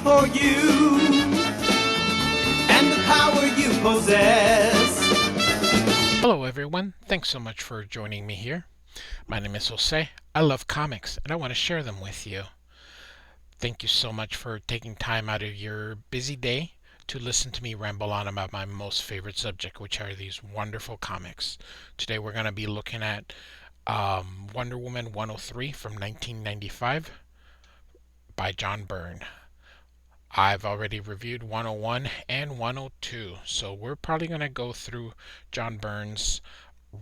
for you and the power you possess. Hello everyone, thanks so much for joining me here. My name is Jose. I love comics and I want to share them with you. Thank you so much for taking time out of your busy day to listen to me ramble on about my most favorite subject, which are these wonderful comics. Today we're going to be looking at Wonder Woman 103 from 1995 by John Byrne. I've already reviewed 101 and 102, so we're probably going to go through John Byrne's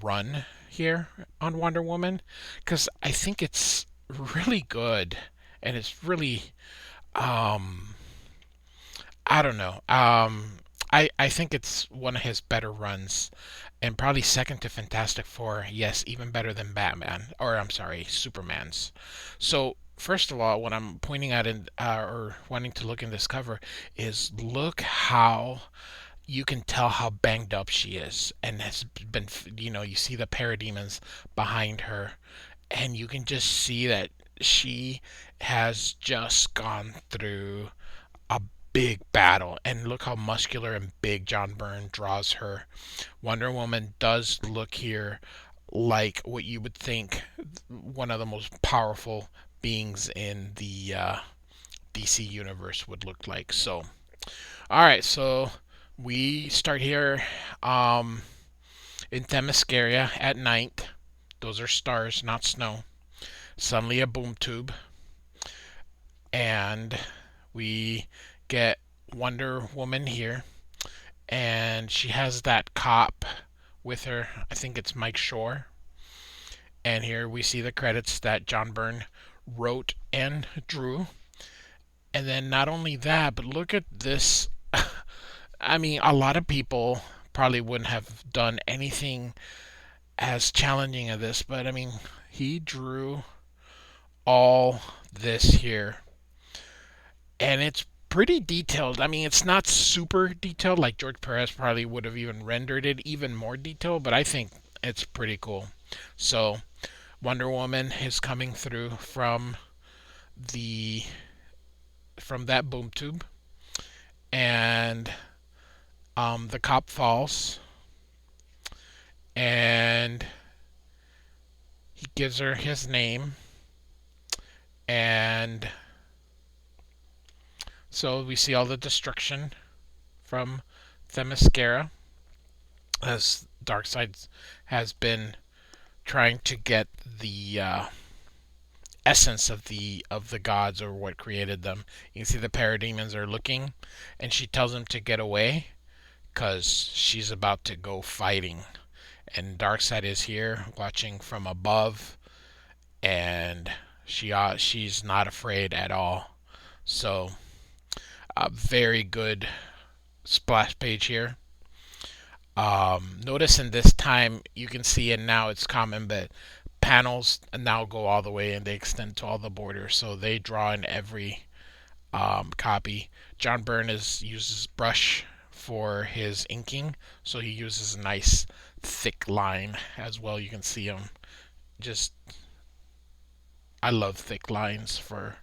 run here on Wonder Woman because I think it's really good and it's really um I don't know. I think it's one of his better runs and probably second to Fantastic Four. Yes, even better than Batman or I'm sorry, Superman's. So first of all, what I'm pointing at in or wanting to look in this cover is look how you can tell how banged up she is and has been, you see the parademons behind her and you can just see that she has just gone through a big battle and look how muscular and big John Byrne draws her. Wonder Woman does look here like what you would think one of the most powerful beings in the DC universe would look like. So all right, so we start here in Themyscira at night. Those are stars, not snow. Suddenly a boom tube. And we get Wonder Woman here. And she has that cop with her. I think it's Mike Shore. And here we see the credits that John Byrne wrote and drew. And then not only that, but look at this. I mean, a lot of people probably wouldn't have done anything as challenging as this, but I mean, he drew all this here. And it's pretty detailed. I mean, it's not super detailed like George Perez probably would have even rendered it even more detailed, but I think it's pretty cool. So, Wonder Woman is coming through the from that boom tube and the cop falls and he gives her his name and so we see all the destruction from Themyscira as Darkseid has been trying to get the essence of the gods or what created them. You can see the parademons are looking and she tells them to get away because she's about to go fighting. And Darkseid is here watching from above, and she's not afraid at all. So a very good splash page here. Notice in this time you can see, and now it's common, but panels now go all the way and they extend to all the borders, so they draw in every copy. John Byrne uses brush for his inking, so he uses a nice thick line as well. You can see him just I love thick lines for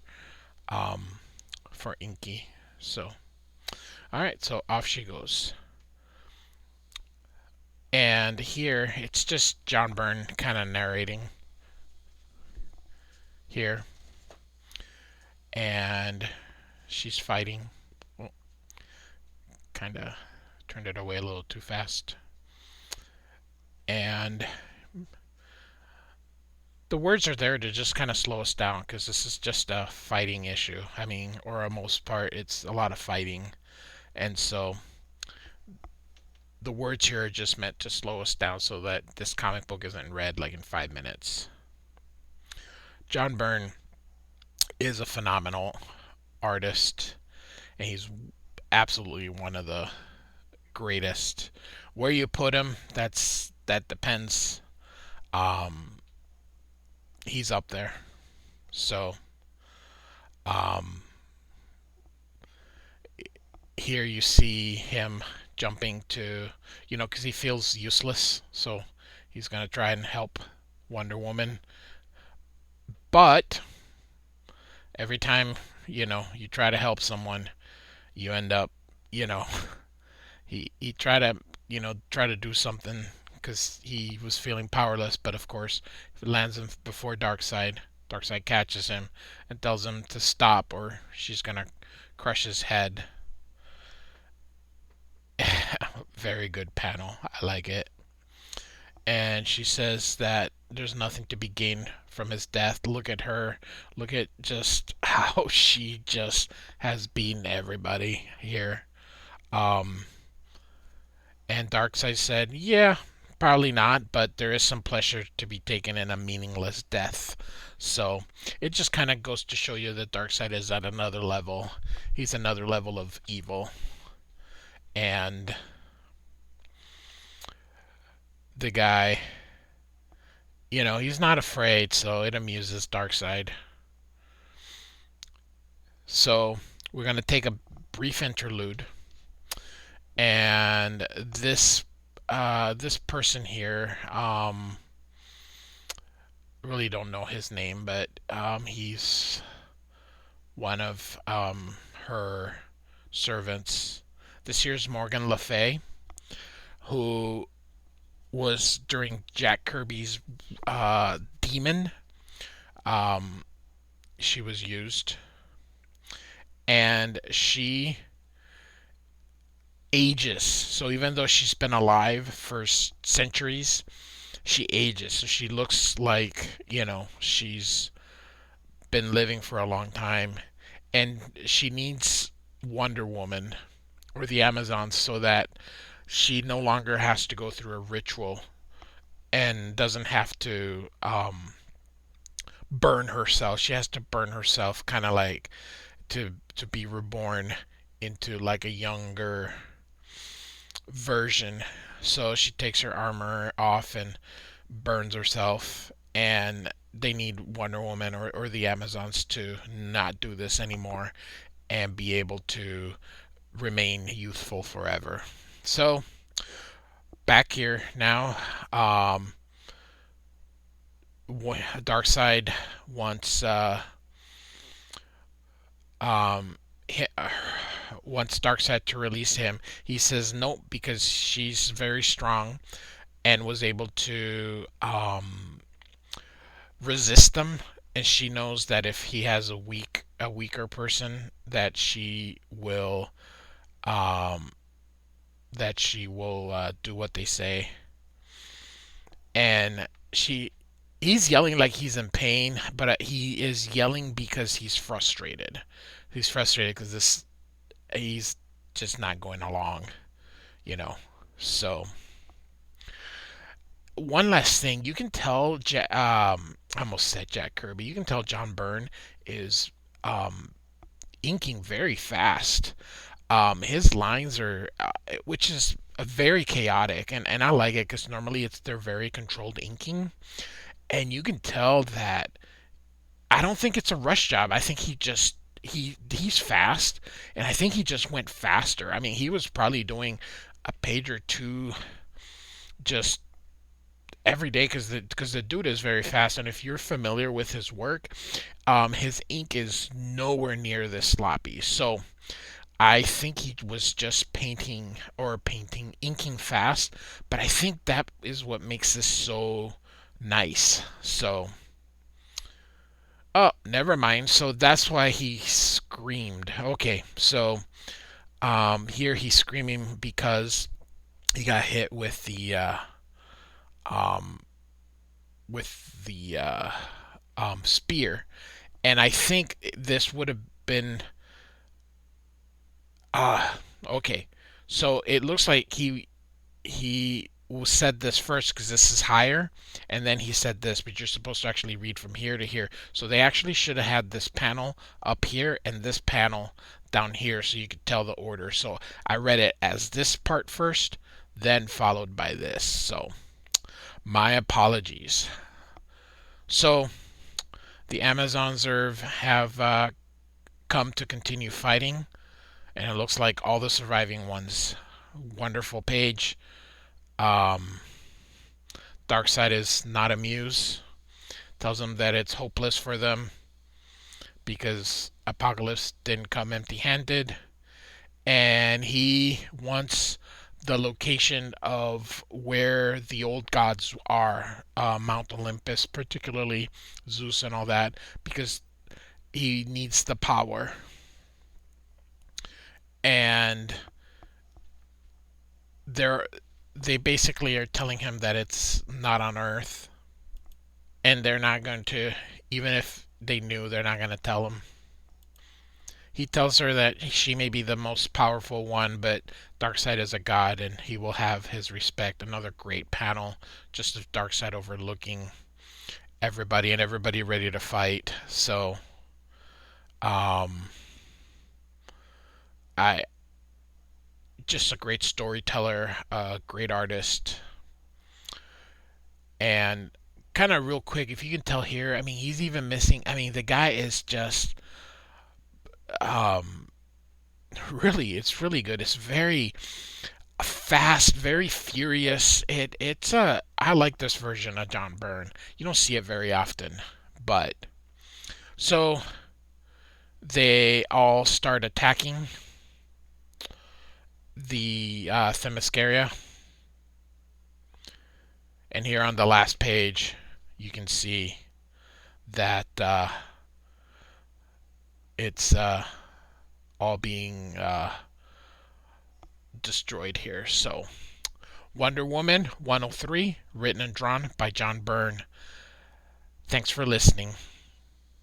inky. So all right, so off she goes. And here it's just John Byrne kind of narrating here, and she's fighting. Oh, kind of turned it away a little too fast. And the words are there to just kind of slow us down because this is just a fighting issue. I mean, or a most part, it's a lot of fighting. And so the words here are just meant to slow us down so that this comic book isn't read like in 5 minutes. John Byrne is a phenomenal artist, and he's absolutely one of the greatest. Where you put him, that depends. Um, he's up there. So, um, here you see him jumping to, because he feels useless, so he's gonna try and help Wonder Woman. But every time you try to help someone, you end up, you know, he tried to, try to do something because he was feeling powerless, but of course, if it lands him before Darkseid, Darkseid catches him and tells him to stop or she's gonna crush his head. Very good panel. I like it. And she says that there's nothing to be gained from his death. Look at her. Look at just how she just has beaten everybody here. Um, and Darkseid said, yeah, probably not, but there is some pleasure to be taken in a meaningless death. So it just kind of goes to show you that Darkseid is at another level. He's another level of evil. And the guy, he's not afraid, so it amuses Darkseid. So we're going to take a brief interlude, and this person here, really don't know his name, but he's one of her servants. This here's Morgan Le Fay, who was during Jack Kirby's Demon. She was used, and she ages. So even though she's been alive for centuries, she ages. So she looks like, she's been living for a long time. And she needs Wonder Woman or the Amazons so that she no longer has to go through a ritual and doesn't have to burn herself. She has to burn herself kind of like to be reborn into like a younger version. So she takes her armor off and burns herself, and they need Wonder Woman or the Amazons to not do this anymore and be able to remain youthful forever. So back here now, Darkseid wants um, wants Darkseid to release him. He says no because she's very strong and was able to resist them, and she knows that if he has a weaker person, that she will um, do what they say. And he's yelling like he's in pain, but he is yelling because he's frustrated. He's frustrated because he's just not going along, you know. So one last thing, you can tell I almost said Jack Kirby. You can tell John Byrne is inking very fast. His lines are, which is very chaotic, and I like it because normally they're very controlled inking, and you can tell that I don't think it's a rush job. I think he's fast, and I think he just went faster. I mean, he was probably doing a page or two just every day because the dude is very fast, and if you're familiar with his work, his ink is nowhere near this sloppy. So I think he was just inking fast, but I think that is what makes this so nice. So, oh, never mind. So that's why he screamed. Okay, so here he's screaming because he got hit um, with the spear, and I think this would have been okay. So it looks like he said this first because this is higher, and then he said this, but you're supposed to actually read from here to here. So they actually should have had this panel up here and this panel down here so you could tell the order. So I read it as this part first, then followed by this. So my apologies. So the Amazons have come to continue fighting, and it looks like all the surviving ones. Wonderful page. Um, Darkseid is not amused. Tells them that it's hopeless for them because Apocalypse didn't come empty-handed, and he wants the location of where the old gods are, Mount Olympus, particularly Zeus and all that, because he needs the power. And they basically are telling him that it's not on Earth, and they're not going to, even if they knew, they're not going to tell him. He tells her that she may be the most powerful one, but Darkseid is a god and he will have his respect. Another great panel, just of Darkseid overlooking everybody and everybody ready to fight. So, I just a great storyteller, a great artist, and kind of real quick, if you can tell here, I mean, he's even missing. I mean, the guy is just um, really, it's really good. It's very fast, very furious. I like this version of John Byrne. You don't see it very often, but so they all start attacking the Themyscira, and here on the last page, you can see that it's all being destroyed here. So, Wonder Woman 103, written and drawn by John Byrne. Thanks for listening.